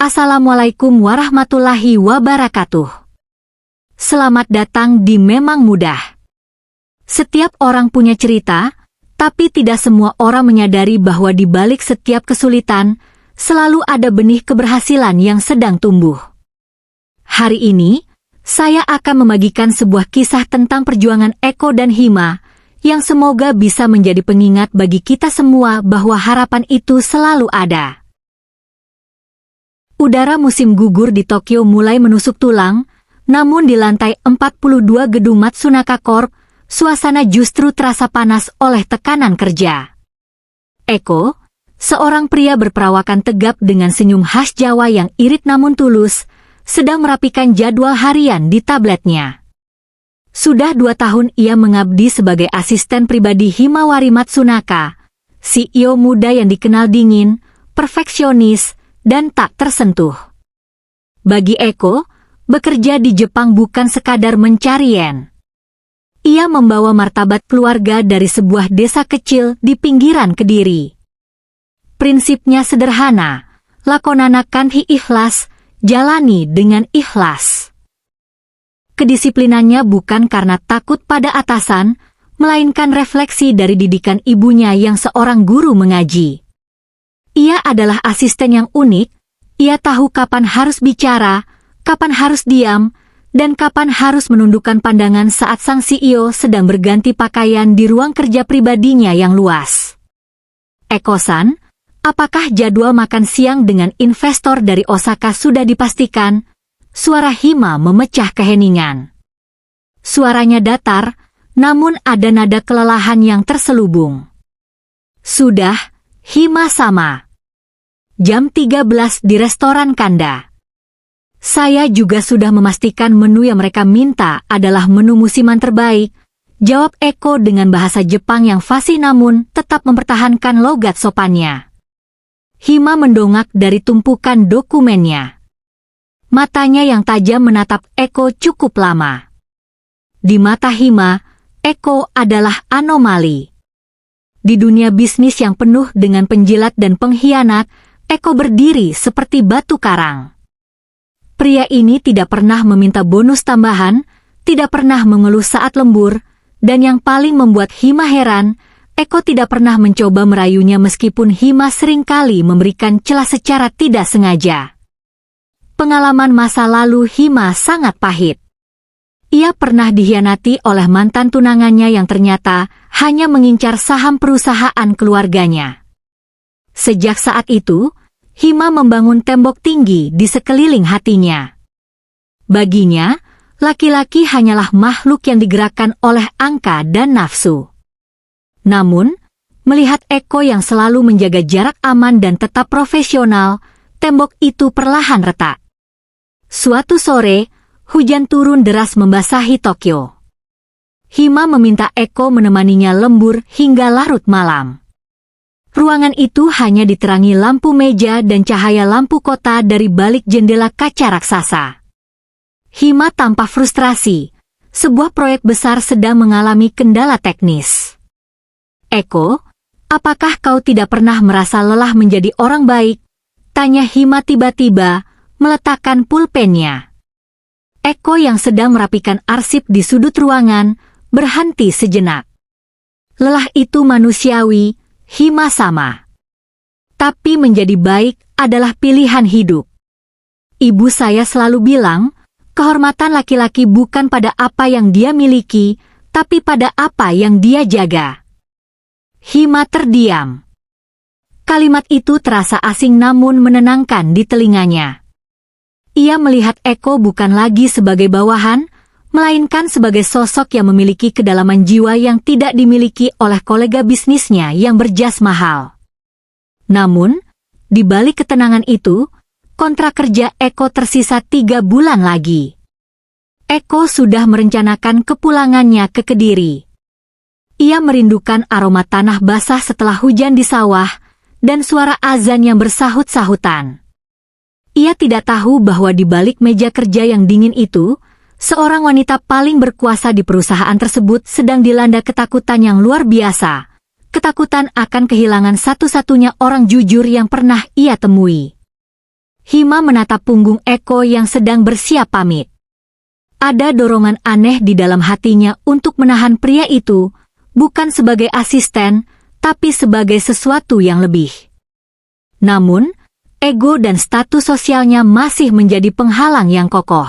Assalamualaikum warahmatullahi wabarakatuh. Selamat datang di Memang Mudah. Setiap orang punya cerita, tapi tidak semua orang menyadari bahwa di balik setiap kesulitan, selalu ada benih keberhasilan yang sedang tumbuh. Hari ini, saya akan membagikan sebuah kisah tentang perjuangan Eko dan Hima, yang semoga bisa menjadi pengingat bagi kita semua bahwa harapan itu selalu ada. Udara musim gugur di Tokyo mulai menusuk tulang, namun di lantai 42 gedung Matsunaka Corp, suasana justru terasa panas oleh tekanan kerja. Eko, seorang pria berperawakan tegap dengan senyum khas Jawa yang irit namun tulus, sedang merapikan jadwal harian di tabletnya. Sudah 2 tahun ia mengabdi sebagai asisten pribadi Himawari Matsunaka, CEO muda yang dikenal dingin, perfeksionis, dan tak tersentuh. Bagi Eko, bekerja di Jepang bukan sekadar mencari yen. Ia membawa martabat keluarga dari sebuah desa kecil di pinggiran Kediri. Prinsipnya sederhana, lakonanakan hi ikhlas, jalani dengan ikhlas. Kedisiplinannya bukan karena takut pada atasan, melainkan refleksi dari didikan ibunya yang seorang guru mengaji. Ia adalah asisten yang unik, ia tahu kapan harus bicara, kapan harus diam, dan kapan harus menundukkan pandangan saat sang CEO sedang berganti pakaian di ruang kerja pribadinya yang luas. Eko-san, apakah jadwal makan siang dengan investor dari Osaka sudah dipastikan? Suara Hima memecah keheningan. Suaranya datar, namun ada nada kelelahan yang terselubung. Sudah, Hima sama. Jam 13 di restoran Kanda. Saya juga sudah memastikan menu yang mereka minta adalah menu musiman terbaik, jawab Eko dengan bahasa Jepang yang fasih namun tetap mempertahankan logat sopannya. Hima mendongak dari tumpukan dokumennya. Matanya yang tajam menatap Eko cukup lama. Di mata Hima, Eko adalah anomali. Di dunia bisnis yang penuh dengan penjilat dan pengkhianat, Eko berdiri seperti batu karang. Pria ini tidak pernah meminta bonus tambahan, tidak pernah mengeluh saat lembur, dan yang paling membuat Hima heran, Eko tidak pernah mencoba merayunya meskipun Hima seringkali memberikan celah secara tidak sengaja. Pengalaman masa lalu Hima sangat pahit. Ia pernah dikhianati oleh mantan tunangannya yang ternyata hanya mengincar saham perusahaan keluarganya. Sejak saat itu, Hima membangun tembok tinggi di sekeliling hatinya. Baginya, laki-laki hanyalah makhluk yang digerakkan oleh angka dan nafsu. Namun, melihat Eko yang selalu menjaga jarak aman dan tetap profesional, tembok itu perlahan retak. Suatu sore, hujan turun deras membasahi Tokyo. Hima meminta Eko menemaninya lembur hingga larut malam. Ruangan itu hanya diterangi lampu meja dan cahaya lampu kota dari balik jendela kaca raksasa. Hima tampak frustrasi. Sebuah proyek besar sedang mengalami kendala teknis. Eko, apakah kau tidak pernah merasa lelah menjadi orang baik? Tanya Hima tiba-tiba, meletakkan pulpennya. Eko yang sedang merapikan arsip di sudut ruangan, berhenti sejenak. Lelah itu manusiawi, Hima sama. Tapi menjadi baik adalah pilihan hidup. Ibu saya selalu bilang, kehormatan laki-laki bukan pada apa yang dia miliki, tapi pada apa yang dia jaga. Hima terdiam. Kalimat itu terasa asing namun menenangkan di telinganya. Ia melihat Eko bukan lagi sebagai bawahan, melainkan sebagai sosok yang memiliki kedalaman jiwa yang tidak dimiliki oleh kolega bisnisnya yang berjas mahal. Namun, di balik ketenangan itu, kontrak kerja Eko tersisa 3 bulan lagi. Eko sudah merencanakan kepulangannya ke Kediri. Ia merindukan aroma tanah basah setelah hujan di sawah, dan suara azan yang bersahut-sahutan. Ia tidak tahu bahwa di balik meja kerja yang dingin itu, seorang wanita paling berkuasa di perusahaan tersebut sedang dilanda ketakutan yang luar biasa. Ketakutan akan kehilangan satu-satunya orang jujur yang pernah ia temui. Hima menatap punggung Eko yang sedang bersiap pamit. Ada dorongan aneh di dalam hatinya untuk menahan pria itu, bukan sebagai asisten, tapi sebagai sesuatu yang lebih. Namun, ego dan status sosialnya masih menjadi penghalang yang kokoh.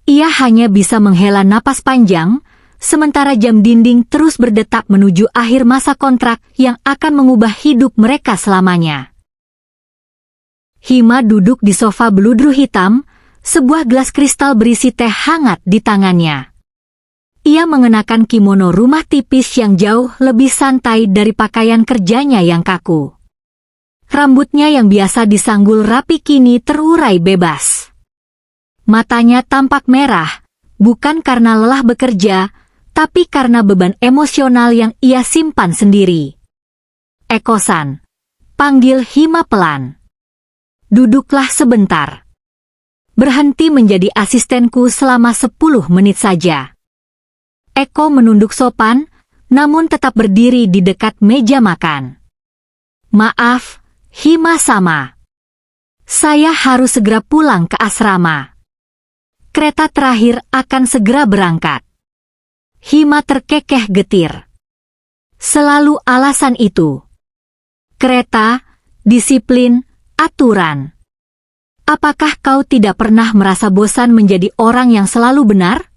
Ia hanya bisa menghela napas panjang, sementara jam dinding terus berdetak menuju akhir masa kontrak yang akan mengubah hidup mereka selamanya. Hima duduk di sofa beludru hitam, sebuah gelas kristal berisi teh hangat di tangannya. Ia mengenakan kimono rumah tipis yang jauh lebih santai dari pakaian kerjanya yang kaku. Rambutnya yang biasa disanggul rapi kini terurai bebas. Matanya tampak merah, bukan karena lelah bekerja, tapi karena beban emosional yang ia simpan sendiri. Eko-san, panggil Hima pelan. Duduklah sebentar. Berhenti menjadi asistenku selama 10 menit saja. Eko menunduk sopan, namun tetap berdiri di dekat meja makan. Maaf, Hima-sama. Saya harus segera pulang ke asrama. Kereta terakhir akan segera berangkat. Hima terkekeh getir. Selalu alasan itu. Kereta, disiplin, aturan. Apakah kau tidak pernah merasa bosan menjadi orang yang selalu benar?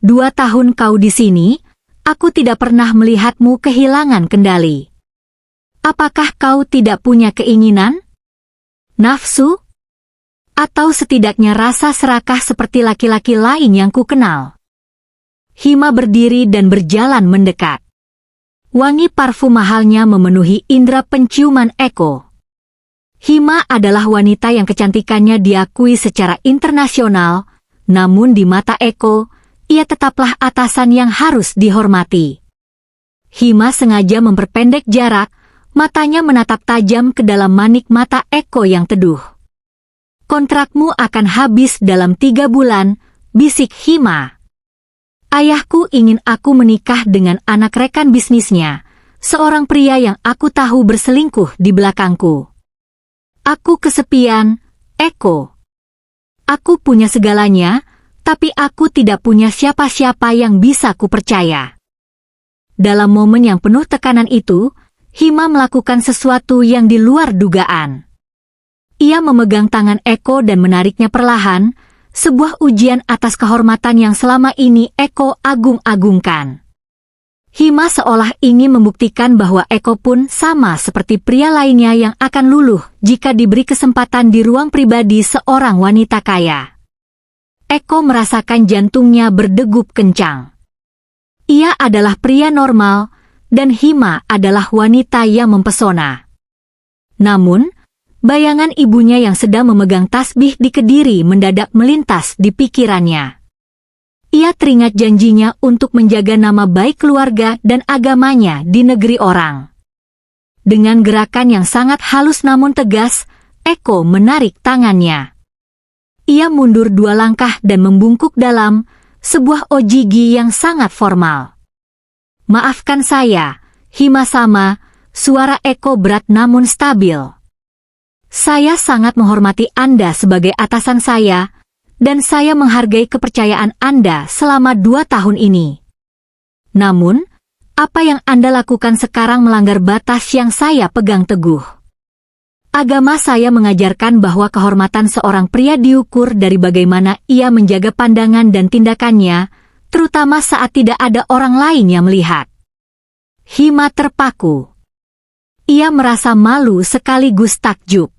2 tahun kau di sini, aku tidak pernah melihatmu kehilangan kendali. Apakah kau tidak punya keinginan? Nafsu? Atau setidaknya rasa serakah seperti laki-laki lain yang ku kenal? Hima berdiri dan berjalan mendekat. Wangi parfum mahalnya memenuhi indera penciuman Eko. Hima adalah wanita yang kecantikannya diakui secara internasional, namun di mata Eko, ia tetaplah atasan yang harus dihormati. Hima sengaja memperpendek jarak, matanya menatap tajam ke dalam manik mata Eko yang teduh. Kontrakmu akan habis dalam 3 bulan, bisik Hima. Ayahku ingin aku menikah dengan anak rekan bisnisnya, seorang pria yang aku tahu berselingkuh di belakangku. Aku kesepian, Eko. Aku punya segalanya, tapi aku tidak punya siapa-siapa yang bisa kupercaya. Dalam momen yang penuh tekanan itu, Hima melakukan sesuatu yang di luar dugaan. Ia memegang tangan Eko dan menariknya perlahan, sebuah ujian atas kehormatan yang selama ini Eko agung-agungkan. Hima seolah ingin membuktikan bahwa Eko pun sama seperti pria lainnya yang akan luluh jika diberi kesempatan di ruang pribadi seorang wanita kaya. Eko merasakan jantungnya berdegup kencang. Ia adalah pria normal, dan Hima adalah wanita yang mempesona. Namun, bayangan ibunya yang sedang memegang tasbih di Kediri mendadak melintas di pikirannya. Ia teringat janjinya untuk menjaga nama baik keluarga dan agamanya di negeri orang. Dengan gerakan yang sangat halus namun tegas, Eko menarik tangannya. Ia mundur 2 langkah dan membungkuk dalam, sebuah ojigi yang sangat formal. Maafkan saya, Hima-sama, suara Eko berat namun stabil. Saya sangat menghormati Anda sebagai atasan saya, dan saya menghargai kepercayaan Anda selama 2 tahun ini. Namun, apa yang Anda lakukan sekarang melanggar batas yang saya pegang teguh. Agama saya mengajarkan bahwa kehormatan seorang pria diukur dari bagaimana ia menjaga pandangan dan tindakannya, terutama saat tidak ada orang lain yang melihat. Hima terpaku. Ia merasa malu sekaligus takjub.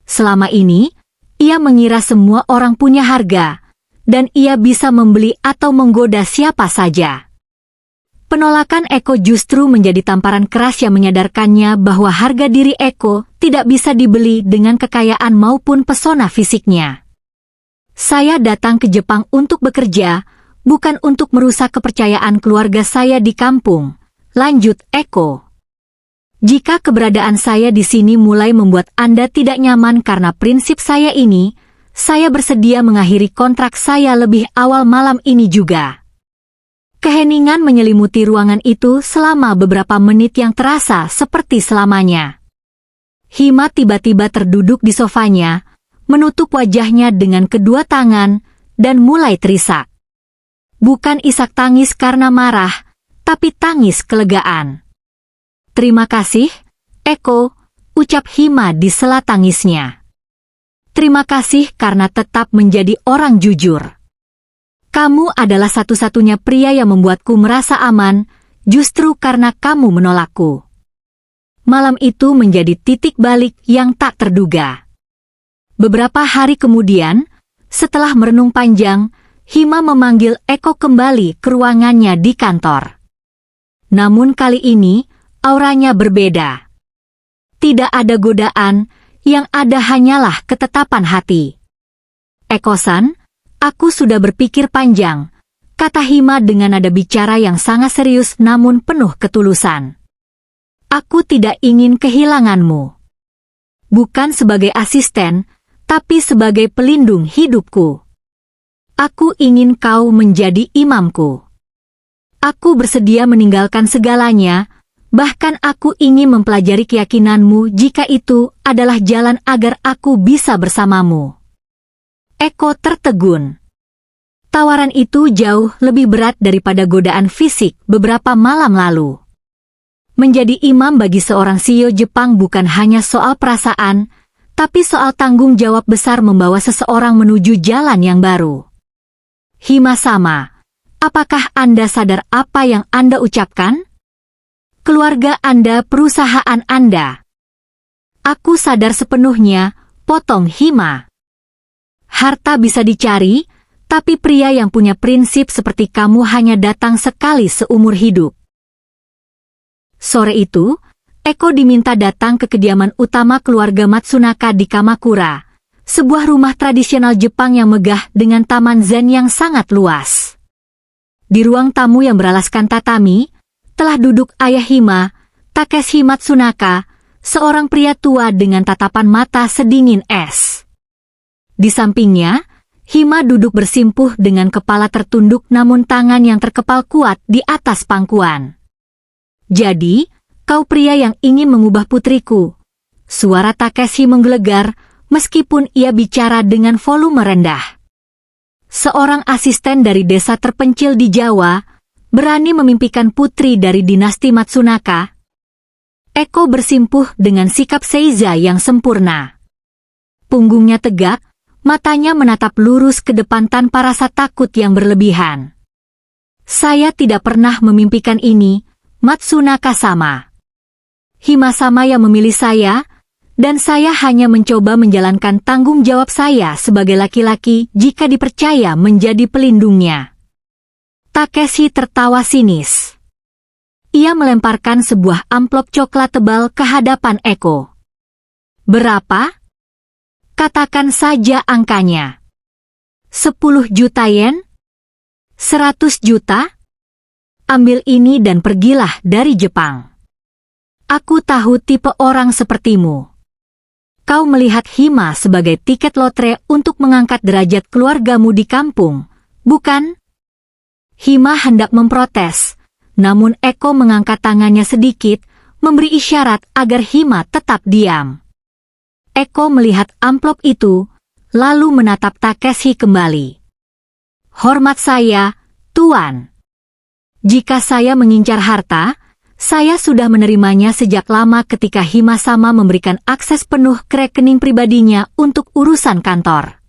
Selama ini, ia mengira semua orang punya harga, dan ia bisa membeli atau menggoda siapa saja. Penolakan Eko justru menjadi tamparan keras yang menyadarkannya bahwa harga diri Eko tidak bisa dibeli dengan kekayaan maupun pesona fisiknya. Saya datang ke Jepang untuk bekerja, bukan untuk merusak kepercayaan keluarga saya di kampung, lanjut Eko. Jika keberadaan saya di sini mulai membuat Anda tidak nyaman karena prinsip saya ini, saya bersedia mengakhiri kontrak saya lebih awal malam ini juga. Keheningan menyelimuti ruangan itu selama beberapa menit yang terasa seperti selamanya. Hima tiba-tiba terduduk di sofanya, menutup wajahnya dengan kedua tangan, dan mulai terisak. Bukan isak tangis karena marah, tapi tangis kelegaan. "Terima kasih, Eko," ucap Hima di sela tangisnya. "Terima kasih karena tetap menjadi orang jujur. Kamu adalah satu-satunya pria yang membuatku merasa aman, justru karena kamu menolakku." Malam itu menjadi titik balik yang tak terduga. Beberapa hari kemudian, setelah merenung panjang, Hima memanggil Eko kembali ke ruangannya di kantor. Namun kali ini, auranya berbeda. Tidak ada godaan, yang ada hanyalah ketetapan hati. "Eko-san, aku sudah berpikir panjang," kata Hima dengan nada bicara yang sangat serius namun penuh ketulusan. "Aku tidak ingin kehilanganmu. Bukan sebagai asisten, tapi sebagai pelindung hidupku. Aku ingin kau menjadi imamku. Aku bersedia meninggalkan segalanya, bahkan aku ingin mempelajari keyakinanmu jika itu adalah jalan agar aku bisa bersamamu." Eko tertegun. Tawaran itu jauh lebih berat daripada godaan fisik beberapa malam lalu. Menjadi imam bagi seorang CEO Jepang bukan hanya soal perasaan, tapi soal tanggung jawab besar membawa seseorang menuju jalan yang baru. "Hima-sama, apakah Anda sadar apa yang Anda ucapkan? Keluarga Anda, perusahaan Anda." "Aku sadar sepenuhnya," potong Hima. "Harta bisa dicari, tapi pria yang punya prinsip seperti kamu hanya datang sekali seumur hidup." Sore itu, Eko diminta datang ke kediaman utama keluarga Matsunaka di Kamakura, sebuah rumah tradisional Jepang yang megah dengan taman zen yang sangat luas. Di ruang tamu yang beralaskan tatami, telah duduk ayah Hima, Takeshi Matsunaka, seorang pria tua dengan tatapan mata sedingin es. Di sampingnya, Hima duduk bersimpuh dengan kepala tertunduk namun tangan yang terkepal kuat di atas pangkuan. "Jadi, kau pria yang ingin mengubah putriku." Suara Takeshi menggelegar, meskipun ia bicara dengan volume rendah. Seorang asisten dari desa terpencil di Jawa, berani memimpikan putri dari dinasti Matsunaka. Eko bersimpuh dengan sikap Seiza yang sempurna. Punggungnya tegak, matanya menatap lurus ke depan tanpa rasa takut yang berlebihan. "Saya tidak pernah memimpikan ini, Matsunaka-sama. Hima-sama yang memilih saya, dan saya hanya mencoba menjalankan tanggung jawab saya sebagai laki-laki jika dipercaya menjadi pelindungnya." Takeshi tertawa sinis. Ia melemparkan sebuah amplop coklat tebal ke hadapan Eko. "Berapa? Katakan saja angkanya." 10 juta yen? 100 juta? Ambil ini dan pergilah dari Jepang. Aku tahu tipe orang sepertimu. Kau melihat Hima sebagai tiket lotre untuk mengangkat derajat keluargamu di kampung, bukan? Hima hendak memprotes, namun Eko mengangkat tangannya sedikit, memberi isyarat agar Hima tetap diam. Eko melihat amplop itu, lalu menatap Takeshi kembali. "Hormat saya, Tuan. Jika saya mengincar harta, saya sudah menerimanya sejak lama ketika Hima-sama memberikan akses penuh ke rekening pribadinya untuk urusan kantor.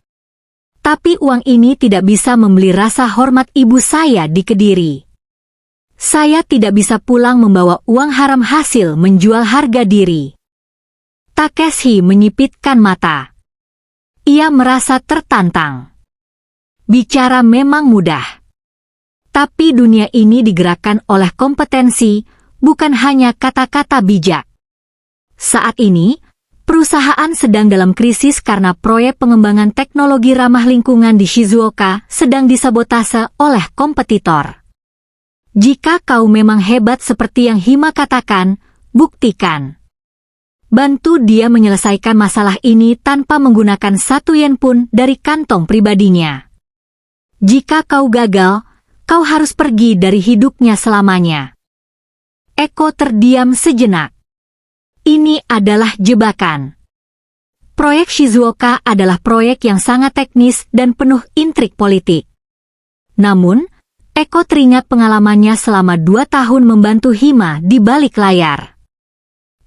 Tapi uang ini tidak bisa membeli rasa hormat ibu saya di Kediri. Saya tidak bisa pulang membawa uang haram hasil menjual harga diri." Takeshi menyipitkan mata. Ia merasa tertantang. Bicara memang mudah. Tapi dunia ini digerakkan oleh kompetensi, bukan hanya kata-kata bijak. Saat ini, perusahaan sedang dalam krisis karena proyek pengembangan teknologi ramah lingkungan di Shizuoka sedang disabotase oleh kompetitor. Jika kau memang hebat seperti yang Hima katakan, buktikan. Bantu dia menyelesaikan masalah ini tanpa menggunakan 1 yen pun dari kantong pribadinya. Jika kau gagal, kau harus pergi dari hidupnya selamanya. Eko terdiam sejenak. Ini adalah jebakan. Proyek Shizuoka adalah proyek yang sangat teknis dan penuh intrik politik. Namun, Eko teringat pengalamannya selama 2 tahun membantu Hima di balik layar.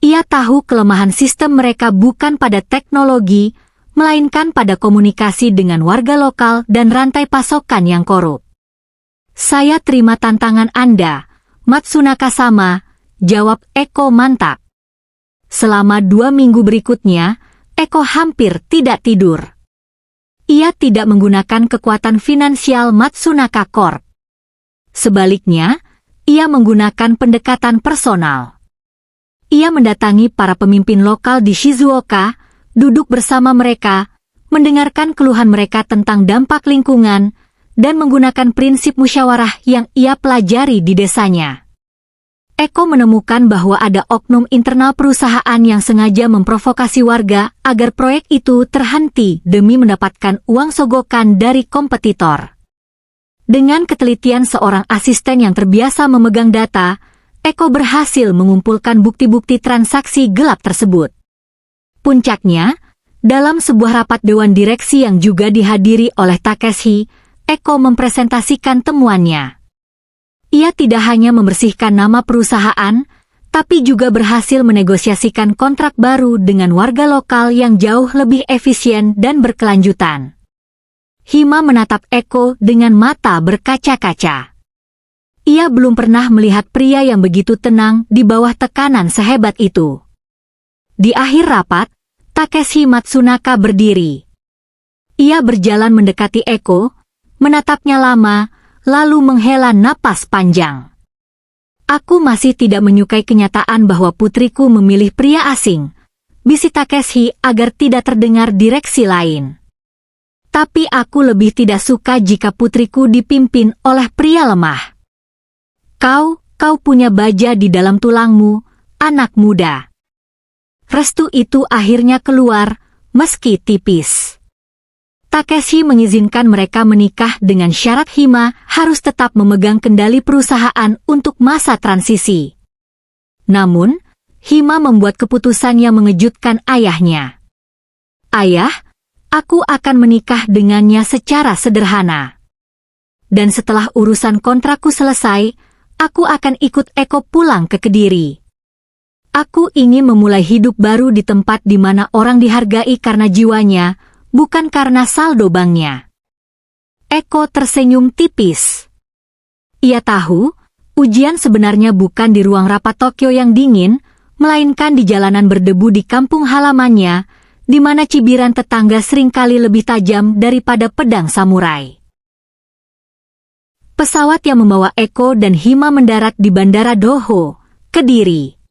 Ia tahu kelemahan sistem mereka bukan pada teknologi, melainkan pada komunikasi dengan warga lokal dan rantai pasokan yang korup. Saya terima tantangan Anda, Matsunaka-sama, jawab Eko mantap. Selama 2 minggu berikutnya, Eko hampir tidak tidur. Ia tidak menggunakan kekuatan finansial Matsunaka Corp. Sebaliknya, ia menggunakan pendekatan personal. Ia mendatangi para pemimpin lokal di Shizuoka, duduk bersama mereka, mendengarkan keluhan mereka tentang dampak lingkungan, dan menggunakan prinsip musyawarah yang ia pelajari di desanya. Eko menemukan bahwa ada oknum internal perusahaan yang sengaja memprovokasi warga agar proyek itu terhenti demi mendapatkan uang sogokan dari kompetitor. Dengan ketelitian seorang asisten yang terbiasa memegang data, Eko berhasil mengumpulkan bukti-bukti transaksi gelap tersebut. Puncaknya, dalam sebuah rapat dewan direksi yang juga dihadiri oleh Takeshi, Eko mempresentasikan temuannya. Ia tidak hanya membersihkan nama perusahaan, tapi juga berhasil menegosiasikan kontrak baru dengan warga lokal yang jauh lebih efisien dan berkelanjutan. Hima menatap Eko dengan mata berkaca-kaca. Ia belum pernah melihat pria yang begitu tenang di bawah tekanan sehebat itu. Di akhir rapat, Takeshi Matsunaka berdiri. Ia berjalan mendekati Eko, menatapnya lama, lalu menghela napas panjang. Aku masih tidak menyukai kenyataan bahwa putriku memilih pria asing, bisik Takeshi agar tidak terdengar direksi lain. Tapi aku lebih tidak suka jika putriku dipimpin oleh pria lemah. Kau punya baja di dalam tulangmu, anak muda. Restu itu akhirnya keluar, meski tipis. Takeshi mengizinkan mereka menikah dengan syarat Hima harus tetap memegang kendali perusahaan untuk masa transisi. Namun, Hima membuat keputusan yang mengejutkan ayahnya. Ayah, aku akan menikah dengannya secara sederhana. Dan setelah urusan kontrakku selesai, aku akan ikut Eko pulang ke Kediri. Aku ingin memulai hidup baru di tempat di mana orang dihargai karena jiwanya, bukan karena saldo banknya. Eko tersenyum tipis. Ia tahu, ujian sebenarnya bukan di ruang rapat Tokyo yang dingin, melainkan di jalanan berdebu di kampung halamannya, di mana cibiran tetangga seringkali lebih tajam daripada pedang samurai. Pesawat yang membawa Eko dan Hima mendarat di Bandara Doho, Kediri.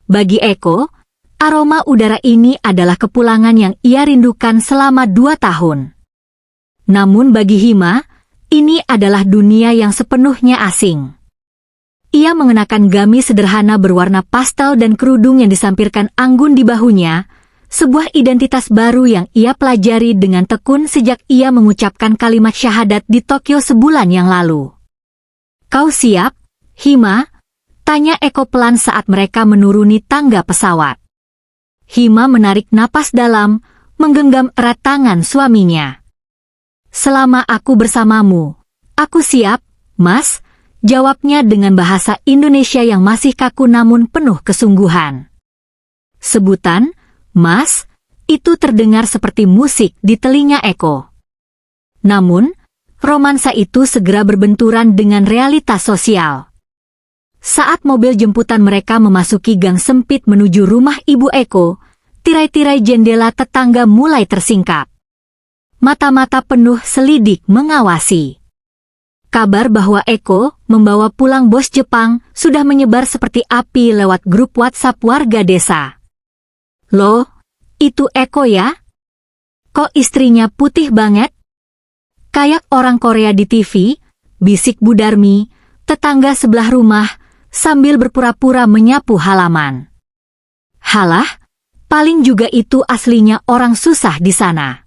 Bagi Eko, aroma udara ini adalah kepulangan yang ia rindukan selama 2 tahun. Namun bagi Hima, ini adalah dunia yang sepenuhnya asing. Ia mengenakan gamis sederhana berwarna pastel dan kerudung yang disampirkan anggun di bahunya, sebuah identitas baru yang ia pelajari dengan tekun sejak ia mengucapkan kalimat syahadat di Tokyo sebulan yang lalu. Kau siap, Hima? Tanya Eko pelan saat mereka menuruni tangga pesawat. Hima menarik napas dalam, menggenggam erat tangan suaminya. Selama aku bersamamu, aku siap, Mas, jawabnya dengan bahasa Indonesia yang masih kaku namun penuh kesungguhan. Sebutan, Mas, itu terdengar seperti musik di telinga Eko. Namun, romansa itu segera berbenturan dengan realitas sosial. Saat mobil jemputan mereka memasuki gang sempit menuju rumah ibu Eko, tirai-tirai jendela tetangga mulai tersingkap. Mata-mata penuh selidik mengawasi. Kabar bahwa Eko membawa pulang bos Jepang sudah menyebar seperti api lewat grup WhatsApp warga desa. Loh, itu Eko ya? Kok istrinya putih banget? Kayak orang Korea di TV, bisik Bu Darmi, tetangga sebelah rumah, sambil berpura-pura menyapu halaman. Halah, paling juga itu aslinya orang susah di sana.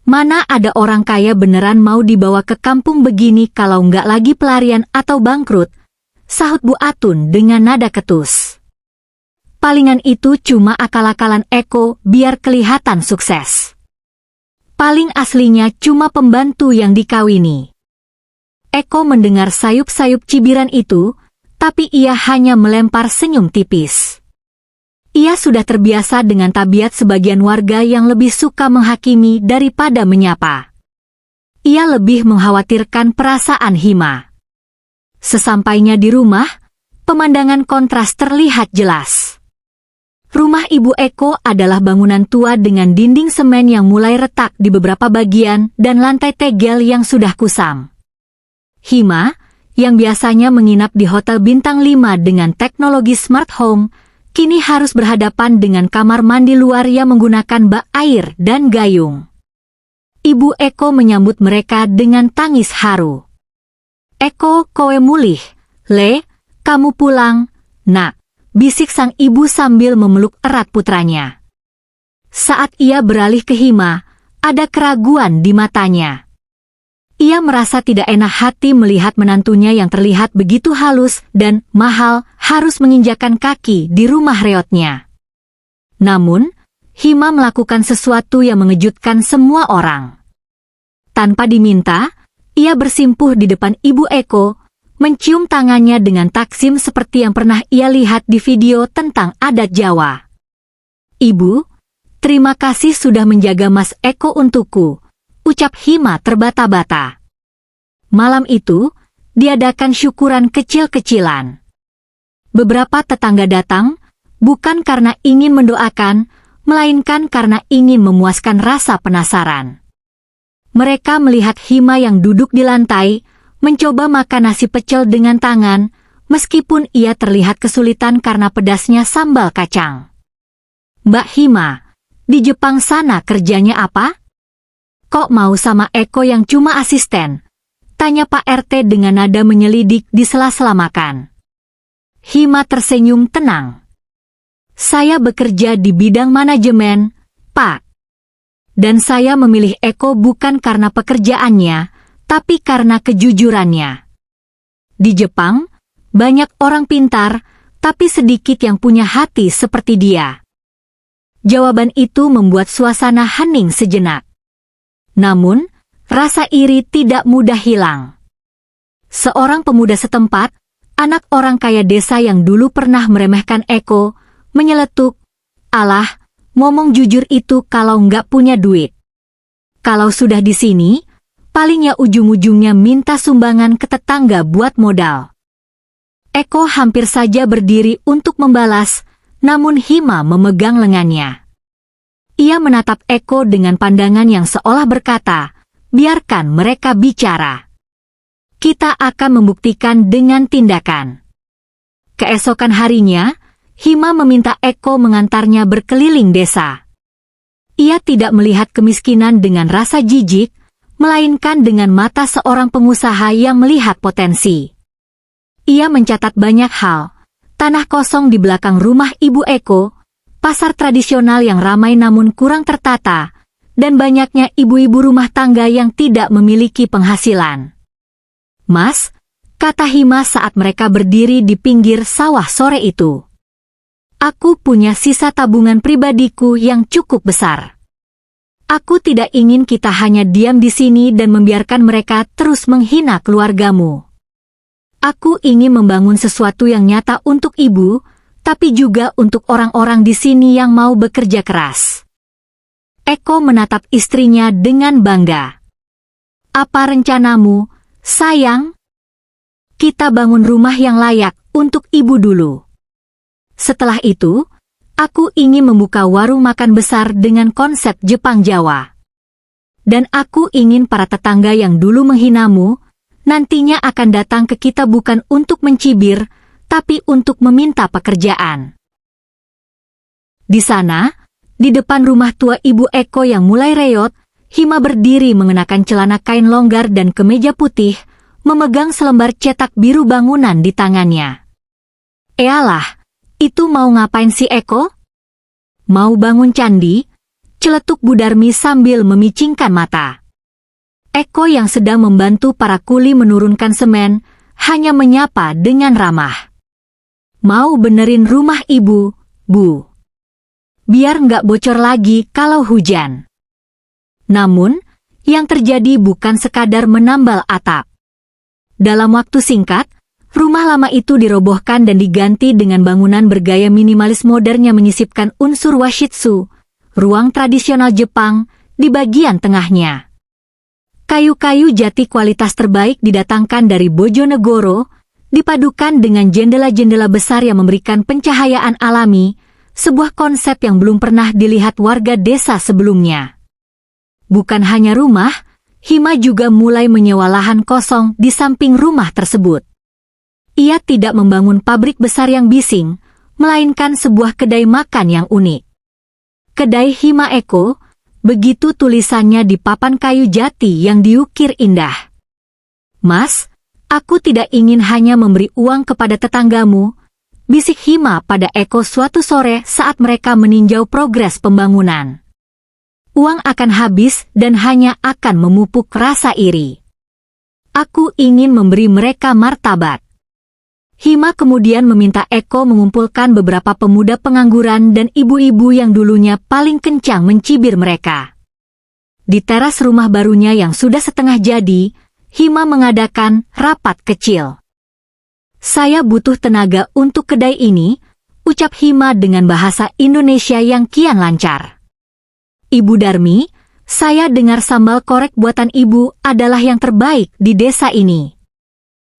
Mana ada orang kaya beneran mau dibawa ke kampung begini kalau nggak lagi pelarian atau bangkrut, sahut Bu Atun dengan nada ketus. palingan itu cuma akal-akalan Eko biar kelihatan sukses. Paling aslinya cuma pembantu yang dikawini. Eko mendengar sayup-sayup cibiran itu, tapi ia hanya melempar senyum tipis. Ia sudah terbiasa dengan tabiat sebagian warga yang lebih suka menghakimi daripada menyapa. Ia lebih mengkhawatirkan perasaan Hima. Sesampainya di rumah, pemandangan kontras terlihat jelas. Rumah Ibu Eko adalah bangunan tua dengan dinding semen yang mulai retak di beberapa bagian dan lantai tegel yang sudah kusam. Hima, yang biasanya menginap di hotel bintang 5 dengan teknologi smart home, kini harus berhadapan dengan kamar mandi luar yang menggunakan bak air dan gayung. Ibu Eko menyambut mereka dengan tangis haru. "Eko, kowe mulih. Le, kamu pulang, nak," bisik sang ibu sambil memeluk erat putranya. Saat ia beralih ke Hima, ada keraguan di matanya. Ia merasa tidak enak hati melihat menantunya yang terlihat begitu halus dan mahal harus menginjakan kaki di rumah reotnya. Namun, Hima melakukan sesuatu yang mengejutkan semua orang. Tanpa diminta, ia bersimpuh di depan Ibu Eko, mencium tangannya dengan taksim seperti yang pernah ia lihat di video tentang adat Jawa. "Ibu, terima kasih sudah menjaga Mas Eko untukku," ucap Hima terbata-bata. Malam itu, diadakan syukuran kecil-kecilan. Beberapa tetangga datang, bukan karena ingin mendoakan, melainkan karena ingin memuaskan rasa penasaran. Mereka melihat Hima yang duduk di lantai, mencoba makan nasi pecel dengan tangan, meskipun ia terlihat kesulitan karena pedasnya sambal kacang. "Mbak Hima, di Jepang sana kerjanya apa? Kok mau sama Eko yang cuma asisten?" tanya Pak RT dengan nada menyelidik di sela-sela makan. Hima tersenyum tenang. "Saya bekerja di bidang manajemen, Pak. Dan saya memilih Eko bukan karena pekerjaannya, tapi karena kejujurannya. Di Jepang, banyak orang pintar, tapi sedikit yang punya hati seperti dia." Jawaban itu membuat suasana hening sejenak. Namun, rasa iri tidak mudah hilang. Seorang pemuda setempat, anak orang kaya desa yang dulu pernah meremehkan Eko, menyeletuk, "Alah, ngomong jujur itu kalau nggak punya duit. Kalau sudah di sini, paling ya ujung-ujungnya minta sumbangan ke tetangga buat modal." Eko hampir saja berdiri untuk membalas, namun Hima memegang lengannya. Ia menatap Eko dengan pandangan yang seolah berkata, "Biarkan mereka bicara. Kita akan membuktikan dengan tindakan." Keesokan harinya, Hima meminta Eko mengantarnya berkeliling desa. Ia tidak melihat kemiskinan dengan rasa jijik, melainkan dengan mata seorang pengusaha yang melihat potensi. Ia mencatat banyak hal, tanah kosong di belakang rumah Ibu Eko, pasar tradisional yang ramai namun kurang tertata, dan banyaknya ibu-ibu rumah tangga yang tidak memiliki penghasilan. "Mas," kata Hima saat mereka berdiri di pinggir sawah sore itu, "aku punya sisa tabungan pribadiku yang cukup besar. Aku tidak ingin kita hanya diam di sini dan membiarkan mereka terus menghina keluargamu. Aku ingin membangun sesuatu yang nyata untuk ibu, tapi juga untuk orang-orang di sini yang mau bekerja keras." Eko menatap istrinya dengan bangga. "Apa rencanamu, sayang?" "Kita bangun rumah yang layak untuk ibu dulu. Setelah itu, aku ingin membuka warung makan besar dengan konsep Jepang Jawa. Dan aku ingin para tetangga yang dulu menghinamu, nantinya akan datang ke kita bukan untuk mencibir, tapi untuk meminta pekerjaan." Di sana, di depan rumah tua Ibu Eko yang mulai reot, Hima berdiri mengenakan celana kain longgar dan kemeja putih, memegang selembar cetak biru bangunan di tangannya. "Ealah, itu mau ngapain si Eko? Mau bangun candi?" celetuk Bu Darmi sambil memicingkan mata. Eko yang sedang membantu para kuli menurunkan semen, hanya menyapa dengan ramah. "Mau benerin rumah ibu, Bu. Biar nggak bocor lagi kalau hujan. Namun, yang terjadi bukan sekadar menambal atap. Dalam waktu singkat, rumah lama itu dirobohkan dan diganti dengan bangunan bergaya minimalis modern yang menyisipkan unsur washitsu, ruang tradisional Jepang, di bagian tengahnya. Kayu-kayu jati kualitas terbaik didatangkan dari Bojonegoro, dipadukan dengan jendela-jendela besar yang memberikan pencahayaan alami, sebuah konsep yang belum pernah dilihat warga desa sebelumnya. Bukan hanya rumah, Hima juga mulai menyewa lahan kosong di samping rumah tersebut. Ia tidak membangun pabrik besar yang bising, melainkan sebuah kedai makan yang unik. Kedai Hima Eko, begitu tulisannya di papan kayu jati yang diukir indah. Mas, aku tidak ingin hanya memberi uang kepada tetanggamu, bisik Hima pada Eko suatu sore saat mereka meninjau progres pembangunan. Uang akan habis dan hanya akan memupuk rasa iri. Aku ingin memberi mereka martabat. Hima kemudian meminta Eko mengumpulkan beberapa pemuda pengangguran dan ibu-ibu yang dulunya paling kencang mencibir mereka. Di teras rumah barunya yang sudah setengah jadi, Hima mengadakan rapat kecil. Saya butuh tenaga untuk kedai ini, ucap Hima dengan bahasa Indonesia yang kian lancar. Ibu Darmi, saya dengar sambal korek buatan ibu adalah yang terbaik di desa ini.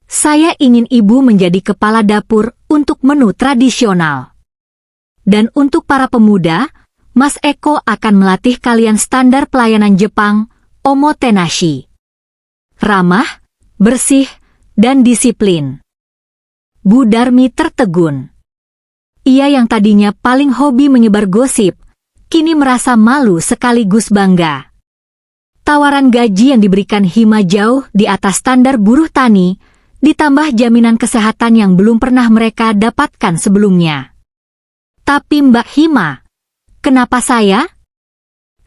Saya ingin ibu menjadi kepala dapur untuk menu tradisional. Dan untuk para pemuda, Mas Eko akan melatih kalian standar pelayanan Jepang, omotenashi. Ramah, bersih, dan disiplin. Bu Darmi tertegun. Ia yang tadinya paling hobi menyebar gosip, kini merasa malu sekaligus bangga. Tawaran gaji yang diberikan Hima jauh di atas standar buruh tani, ditambah jaminan kesehatan yang belum pernah mereka dapatkan sebelumnya. Tapi Mbak Hima, kenapa saya?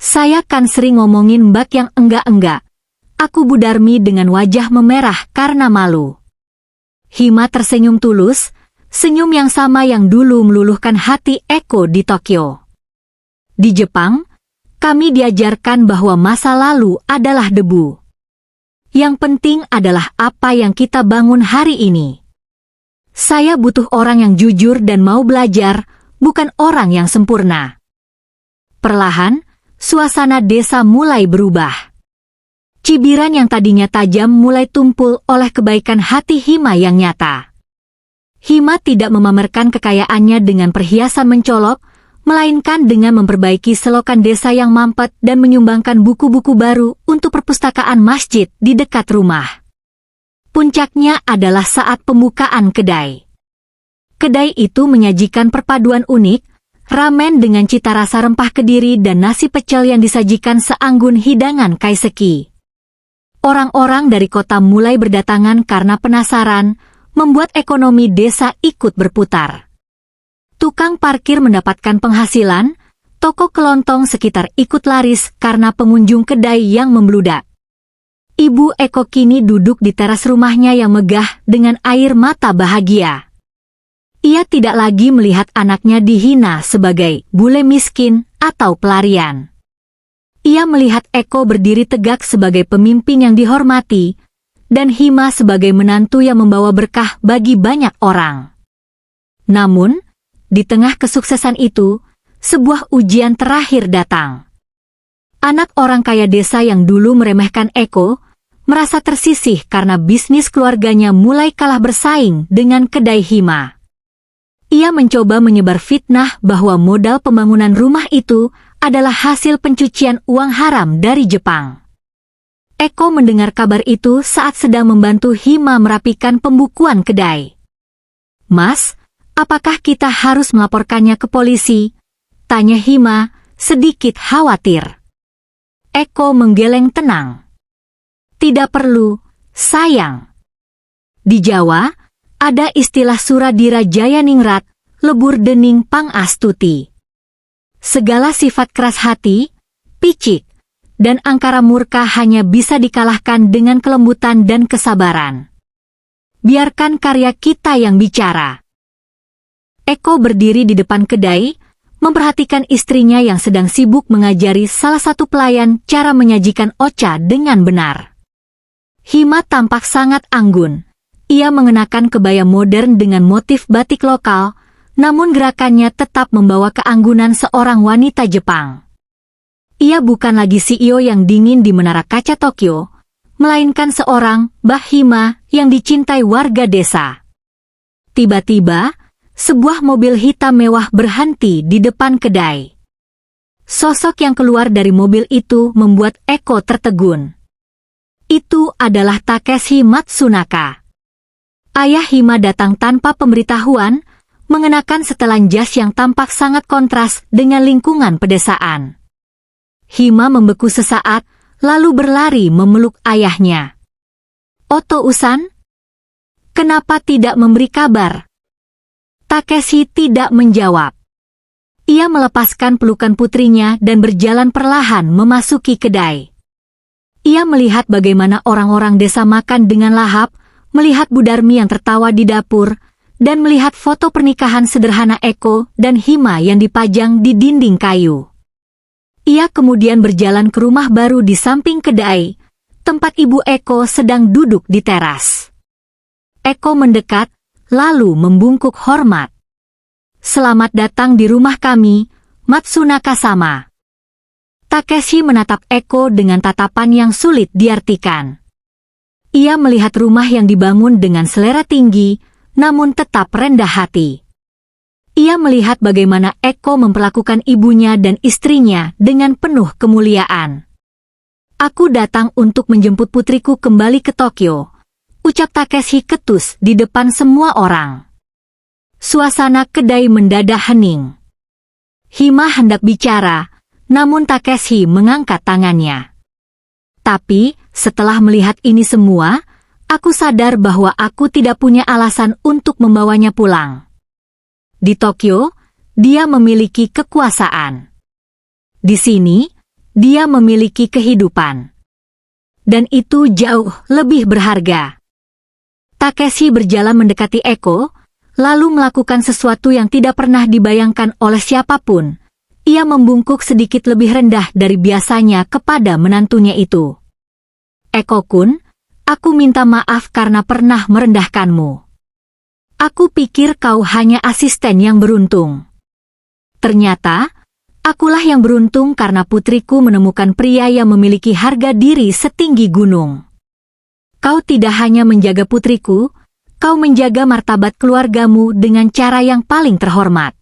Saya kan sering ngomongin Mbak yang enggak-enggak. Aku Bu Darmi dengan wajah memerah karena malu. Hima tersenyum tulus, senyum yang sama yang dulu meluluhkan hati Eko di Tokyo. Di Jepang, kami diajarkan bahwa masa lalu adalah debu. Yang penting adalah apa yang kita bangun hari ini. Saya butuh orang yang jujur dan mau belajar, bukan orang yang sempurna. Perlahan, suasana desa mulai berubah. Cibiran yang tadinya tajam mulai tumpul oleh kebaikan hati Hima yang nyata. Hima tidak memamerkan kekayaannya dengan perhiasan mencolok, melainkan dengan memperbaiki selokan desa yang mampet dan menyumbangkan buku-buku baru untuk perpustakaan masjid di dekat rumah. Puncaknya adalah saat pembukaan kedai. Kedai itu menyajikan perpaduan unik, ramen dengan cita rasa rempah Kediri dan nasi pecel yang disajikan seanggun hidangan kaiseki. Orang-orang dari kota mulai berdatangan karena penasaran, membuat ekonomi desa ikut berputar. Tukang parkir mendapatkan penghasilan, toko kelontong sekitar ikut laris karena pengunjung kedai yang membludak. Ibu Eko kini duduk di teras rumahnya yang megah dengan air mata bahagia. Ia tidak lagi melihat anaknya dihina sebagai bule miskin atau pelarian. Ia melihat Eko berdiri tegak sebagai pemimpin yang dihormati, dan Hima sebagai menantu yang membawa berkah bagi banyak orang. Namun, di tengah kesuksesan itu, sebuah ujian terakhir datang. Anak orang kaya desa yang dulu meremehkan Eko, merasa tersisih karena bisnis keluarganya mulai kalah bersaing dengan kedai Hima. Ia mencoba menyebar fitnah bahwa modal pembangunan rumah itu adalah hasil pencucian uang haram dari Jepang. Eko mendengar kabar itu saat sedang membantu Hima merapikan pembukuan kedai. Mas, apakah kita harus melaporkannya ke polisi? Tanya Hima, sedikit khawatir. Eko menggeleng tenang. Tidak perlu, sayang. Di Jawa, ada istilah Suradira Jayaningrat, lebur dening pangastuti. Segala sifat keras hati, picik, dan angkara murka hanya bisa dikalahkan dengan kelembutan dan kesabaran. Biarkan karya kita yang bicara. Eko berdiri di depan kedai, memperhatikan istrinya yang sedang sibuk mengajari salah satu pelayan cara menyajikan ocha dengan benar. Hima tampak sangat anggun. Ia mengenakan kebaya modern dengan motif batik lokal, namun gerakannya tetap membawa keanggunan seorang wanita Jepang. Ia bukan lagi CEO yang dingin di Menara Kaca Tokyo, melainkan seorang Mbah Hima yang dicintai warga desa. Tiba-tiba, sebuah mobil hitam mewah berhenti di depan kedai. Sosok yang keluar dari mobil itu membuat Eko tertegun. Itu adalah Takeshi Matsunaka. Ayah Hima datang tanpa pemberitahuan, mengenakan setelan jas yang tampak sangat kontras dengan lingkungan pedesaan. Hima membeku sesaat, lalu berlari memeluk ayahnya. Oto-usan? Kenapa tidak memberi kabar? Takeshi tidak menjawab. Ia melepaskan pelukan putrinya dan berjalan perlahan memasuki kedai. Ia melihat bagaimana orang-orang desa makan dengan lahap, melihat Bu Darmi yang tertawa di dapur, dan melihat foto pernikahan sederhana Eko dan Hima yang dipajang di dinding kayu. Ia kemudian berjalan ke rumah baru di samping kedai, tempat Ibu Eko sedang duduk di teras. Eko mendekat, lalu membungkuk hormat. Selamat datang di rumah kami, Matsunaka-sama. Takeshi menatap Eko dengan tatapan yang sulit diartikan. Ia melihat rumah yang dibangun dengan selera tinggi, namun tetap rendah hati. Ia melihat bagaimana Eko memperlakukan ibunya dan istrinya dengan penuh kemuliaan. Aku datang untuk menjemput putriku kembali ke Tokyo, ucap Takeshi ketus di depan semua orang. Suasana kedai mendadak hening. Hima hendak bicara, namun Takeshi mengangkat tangannya. Tapi, setelah melihat ini semua, aku sadar bahwa aku tidak punya alasan untuk membawanya pulang. Di Tokyo, dia memiliki kekuasaan. Di sini, dia memiliki kehidupan. Dan itu jauh lebih berharga. Takeshi berjalan mendekati Eko, lalu melakukan sesuatu yang tidak pernah dibayangkan oleh siapapun. Ia membungkuk sedikit lebih rendah dari biasanya kepada menantunya itu. Eko-kun, aku minta maaf karena pernah merendahkanmu. Aku pikir kau hanya asisten yang beruntung. Ternyata, akulah yang beruntung karena putriku menemukan pria yang memiliki harga diri setinggi gunung. Kau tidak hanya menjaga putriku, kau menjaga martabat keluargamu dengan cara yang paling terhormat.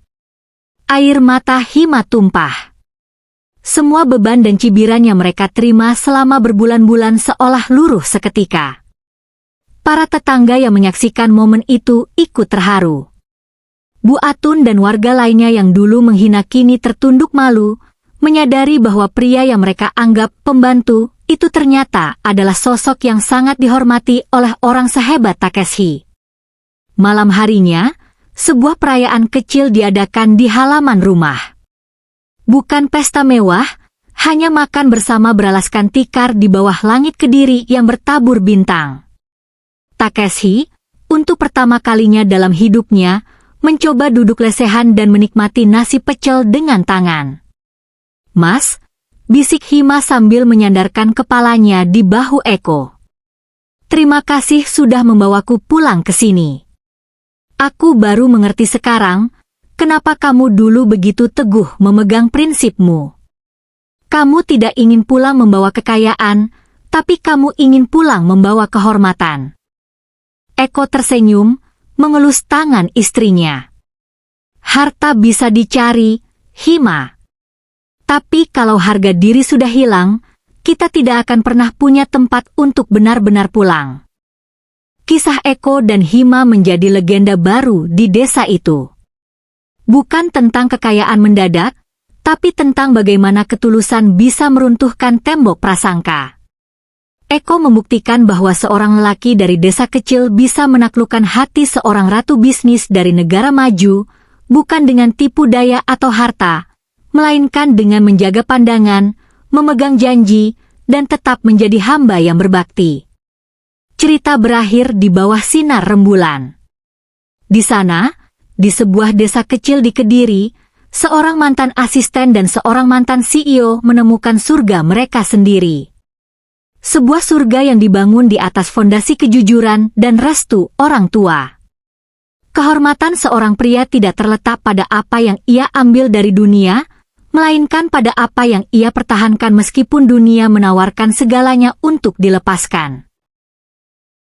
Air mata Hima tumpah. Semua beban dan cibiran yang mereka terima selama berbulan-bulan seolah luruh seketika. Para tetangga yang menyaksikan momen itu ikut terharu. Bu Atun dan warga lainnya yang dulu menghina kini tertunduk malu, menyadari bahwa pria yang mereka anggap pembantu, itu ternyata adalah sosok yang sangat dihormati oleh orang sehebat Takeshi. Malam harinya, sebuah perayaan kecil diadakan di halaman rumah. Bukan pesta mewah, hanya makan bersama beralaskan tikar di bawah langit Kediri yang bertabur bintang. Takeshi, untuk pertama kalinya dalam hidupnya, mencoba duduk lesehan dan menikmati nasi pecel dengan tangan. Mas, bisik Hima sambil menyandarkan kepalanya di bahu Eko. Terima kasih sudah membawaku pulang ke sini. Aku baru mengerti sekarang, kenapa kamu dulu begitu teguh memegang prinsipmu. Kamu tidak ingin pulang membawa kekayaan, tapi kamu ingin pulang membawa kehormatan. Eko tersenyum, mengelus tangan istrinya. Harta bisa dicari, Hima. Tapi kalau harga diri sudah hilang, kita tidak akan pernah punya tempat untuk benar-benar pulang. Kisah Eko dan Hima menjadi legenda baru di desa itu. Bukan tentang kekayaan mendadak, tapi tentang bagaimana ketulusan bisa meruntuhkan tembok prasangka. Eko membuktikan bahwa seorang lelaki dari desa kecil bisa menaklukkan hati seorang ratu bisnis dari negara maju, bukan dengan tipu daya atau harta, melainkan dengan menjaga pandangan, memegang janji, dan tetap menjadi hamba yang berbakti. Cerita berakhir di bawah sinar rembulan. Di sana, Di sebuah desa kecil di Kediri, seorang mantan asisten dan seorang mantan CEO menemukan surga mereka sendiri. Sebuah surga yang dibangun di atas fondasi kejujuran dan restu orang tua. Kehormatan seorang pria tidak terletak pada apa yang ia ambil dari dunia, melainkan pada apa yang ia pertahankan meskipun dunia menawarkan segalanya untuk dilepaskan.